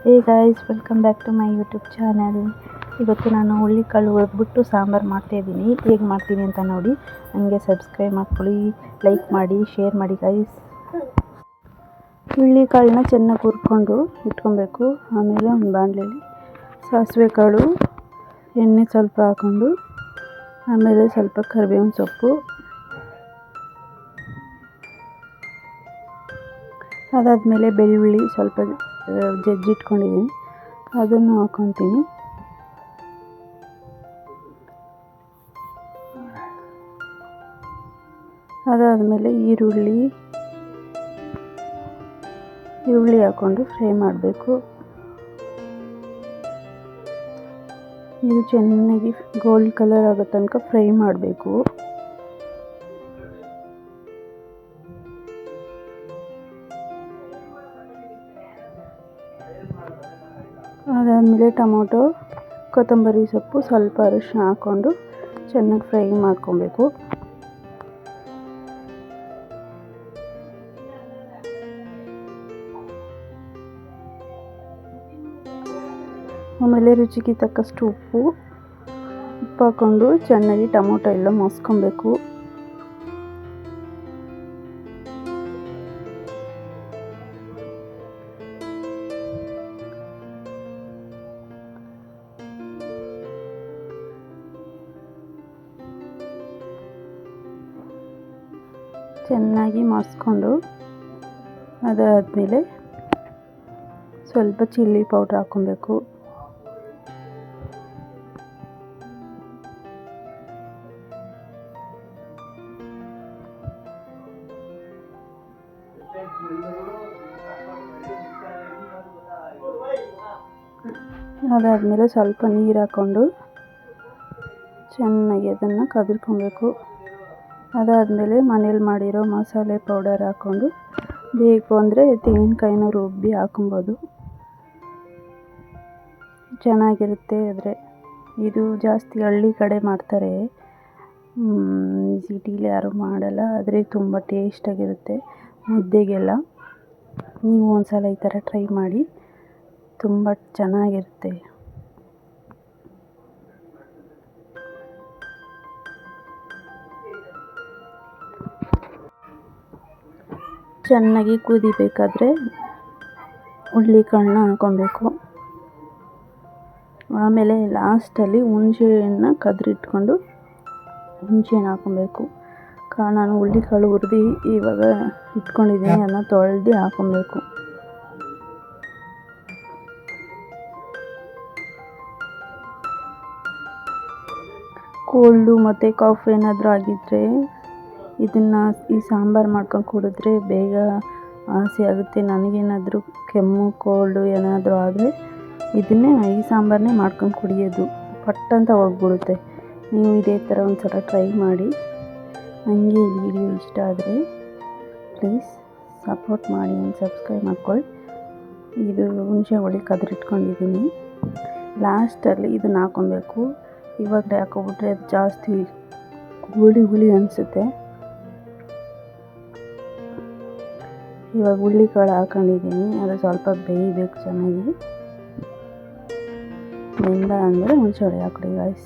Hey guys, welcome back to my YouTube channel. ಇವತ್ತು ನಾನು ಹುಳ್ಳಿಕಾಳು ಹುರಿದ್ಬಿಟ್ಟು ಸಾಂಬಾರು ಮಾಡ್ತಾಯಿದ್ದೀನಿ. ಹೇಗೆ ಮಾಡ್ತೀನಿ ಅಂತ ನೋಡಿ. ನನಗೆ ಸಬ್ಸ್ಕ್ರೈಬ್ ಮಾಡ್ಕೊಳ್ಳಿ, ಲೈಕ್ ಮಾಡಿ, ಶೇರ್ ಮಾಡಿ ಗಾಯ್ಸ್. ಹುಳ್ಳಿಕಾಳನ್ನ ಚೆನ್ನಾಗಿ ಹುರ್ಕೊಂಡು ಇಟ್ಕೊಬೇಕು. ಆಮೇಲೆ ಒಂದು ಬಾಣಲೆಯಲ್ಲಿ ಸಾಸಿವೆ ಕಾಳು, ಎಣ್ಣೆ ಸ್ವಲ್ಪ ಹಾಕ್ಕೊಂಡು, ಆಮೇಲೆ ಸ್ವಲ್ಪ ಕರಿಬೇವಿನ ಸೊಪ್ಪು, ಅದಾದಮೇಲೆ ಬೆಳ್ಳುಳ್ಳಿ ಸ್ವಲ್ಪ ಜಜ್ಜಿಟ್ಕೊಂಡಿದ್ದೀನಿ, ಅದನ್ನು ಹಾಕ್ಕೊತೀನಿ. ಅದಾದಮೇಲೆ ಈರುಳ್ಳಿ ಹಾಕ್ಕೊಂಡು ಫ್ರೈ ಮಾಡಬೇಕು. ಇದು ಚೆನ್ನಾಗಿ ಗೋಲ್ಡ್ ಕಲರ್ ಆಗೋ ತನಕ ಫ್ರೈ ಮಾಡಬೇಕು. ಅದಾದಮೇಲೆ ಟೊಮೊಟೊ, ಕೊತ್ತಂಬರಿ ಸೊಪ್ಪು, ಸ್ವಲ್ಪ ಅರಿಶಿನ ಹಾಕ್ಕೊಂಡು ಚೆನ್ನಾಗಿ ಫ್ರೈ ಮಾಡ್ಕೊಬೇಕು. ಆಮೇಲೆ ರುಚಿಗೆ ತಕ್ಕಷ್ಟು ಉಪ್ಪು ಹಾಕ್ಕೊಂಡು ಚೆನ್ನಾಗಿ ಟೊಮೊಟೊ ಎಲ್ಲ ಮಸ್ಕೊಬೇಕು. ಚೆನ್ನಾಗಿ ಮಸ್ಕೊಂಡು ಅದಾದಮೇಲೆ ಸ್ವಲ್ಪ ಚಿಲ್ಲಿ ಪೌಡ್ರ್ ಹಾಕ್ಕೊಬೇಕು. ಅದಾದಮೇಲೆ ಸ್ವಲ್ಪ ನೀರು ಹಾಕ್ಕೊಂಡು ಚೆನ್ನಾಗಿ ಅದನ್ನು ಕದರ್ಕೊಬೇಕು. ಅದಾದಮೇಲೆ ಮನೇಲಿ ಮಾಡಿರೋ ಮಸಾಲೆ ಪೌಡರ್ ಹಾಕ್ಕೊಂಡು, ಬೇಕು ಅಂದರೆ ತೆಂಗಿನಕಾಯಿನ ರುಬ್ಬಿ ಹಾಕೊಬೋದು, ಚೆನ್ನಾಗಿರುತ್ತೆ. ಆದರೆ ಇದು ಜಾಸ್ತಿ ಹಳ್ಳಿ ಕಡೆ ಮಾಡ್ತಾರೆ, ಸಿಟಿಲಿ ಯಾರೂ ಮಾಡಲ್ಲ. ಆದರೆ ತುಂಬ ಟೇಸ್ಟಾಗಿರುತ್ತೆ ಮುದ್ದೆಗೆಲ್ಲ. ನೀವು ಒಂದ್ಸಲ ಈ ಥರ ಟ್ರೈ ಮಾಡಿ, ತುಂಬ ಚೆನ್ನಾಗಿರುತ್ತೆ. ಚೆನ್ನಾಗಿ ಕುದಿಬೇಕಾದ್ರೆ ಹುಳ್ಳಿಕಾಳನ್ನ ಹಾಕ್ಕೊಬೇಕು. ಆಮೇಲೆ ಲಾಸ್ಟಲ್ಲಿ ಹುಣಸೆಹಣ್ಣು ಕದ್ರಿಟ್ಕೊಂಡು ಹುಣಸೆಹಣ್ಣು ಹಾಕ್ಕೊಬೇಕು. ನಾನು ಹುಳ್ಳಿಕಾಳು ಹುರಿದು ಇವಾಗ ಇಟ್ಕೊಂಡಿದ್ದೀನಿ, ಅದನ್ನು ತೊಳೆದು ಹಾಕ್ಕೊಬೇಕು. ಕೋಲ್ಡು ಮತ್ತು ಕಾಫ್ ಏನಾದರೂ ಆಗಿದ್ದರೆ ಈ ಸಾಂಬಾರು ಮಾಡ್ಕೊಂಡು ಕುಡಿದ್ರೆ ಬೇಗ ವಾಸಿ ಆಗುತ್ತೆ. ನನಗೇನಾದರೂ ಕೆಮ್ಮು ಕೋಲ್ಡು ಏನಾದರೂ ಆದರೆ ಈ ಸಾಂಬಾರನ್ನೇ ಮಾಡ್ಕೊಂಡು ಕುಡಿಯೋದು, ಪಟ್ಟಂತ ಹೋಗ್ಬಿಡುತ್ತೆ. ನೀವು ಇದೇ ಥರ ಒಂದು ಸಲ ಟ್ರೈ ಮಾಡಿ. ನನಗೆ ಈ ವಿಡಿಯೋ ಇಷ್ಟ ಆದರೆ ಪ್ಲೀಸ್ ಸಪೋರ್ಟ್ ಮಾಡಿ ಆ್ಯಂಡ್ ಸಬ್ಸ್ಕ್ರೈಬ್ ಮಾಡ್ಕೊಳ್ಳಿ. ಇದು ಹುಣಸೆ ಹುಳಿ ಕದ್ರಿಟ್ಕೊಂಡಿದ್ದೀನಿ. ಲಾಸ್ಟಲ್ಲಿ ಇದನ್ನು ಹಾಕ್ಕೊಬೇಕು. ಇವಾಗಲೇ ಹಾಕ್ಕೊಬಿಟ್ರೆ ಅದು ಜಾಸ್ತಿ ಹುಳಿ ಅನಿಸುತ್ತೆ. ಇವಾಗ ಹುಳ್ಳಿಕಾಳು ಹಾಕೊಂಡಿದ್ದೀನಿ, ಅದು ಸ್ವಲ್ಪ ಬೇಯಬೇಕು ಚೆನ್ನಾಗಿ. ಬೆಂದ ಅಂದರೆ ಹುಣಸೆ ಹುಳಿ ಹಾಕ್ಬಿಡಿ ಗಾಯ್ಸ್.